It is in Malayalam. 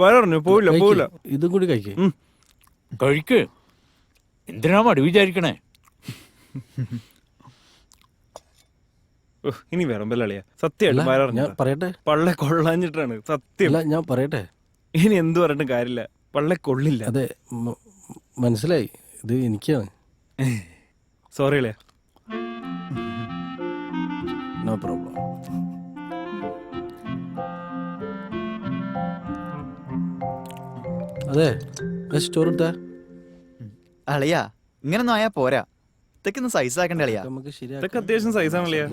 വയറിഞ്ഞു പോവില്ല. ഇതും കൂടി കഴിക്ക്. എന്തിനാ മടി വിചാരിക്കണേ? ഇനി വിളമ്പലളിയാ. സത്യമായിട്ട് വയറിഞ്ഞു. പറയട്ടെ, പള്ളെ കൊള്ളാഞ്ഞിട്ടാണ് സത്യം. ഞാൻ പറയട്ടെ. ഇനി എന്ത് പറഞ്ഞിട്ടും കാര്യമില്ല, പള്ളെ കൊള്ളില്ല. അതെ, മനസ്സിലായി. ഇത് എനിക്കാണ്. സോറി അളിയാ. No problem. അതെ, സ്റ്റോറിട്ടാ അളിയാ ഇങ്ങനൊന്നും ആയാ പോരാ. ഇതൊക്കെ ഒന്ന് സൈസ് ആക്കണ്ടേ അളിയാ? നമുക്ക് ശരിയാക്കാം. ഇതൊക്കെ അത്യാവശ്യം സൈസാണ് അളിയാ.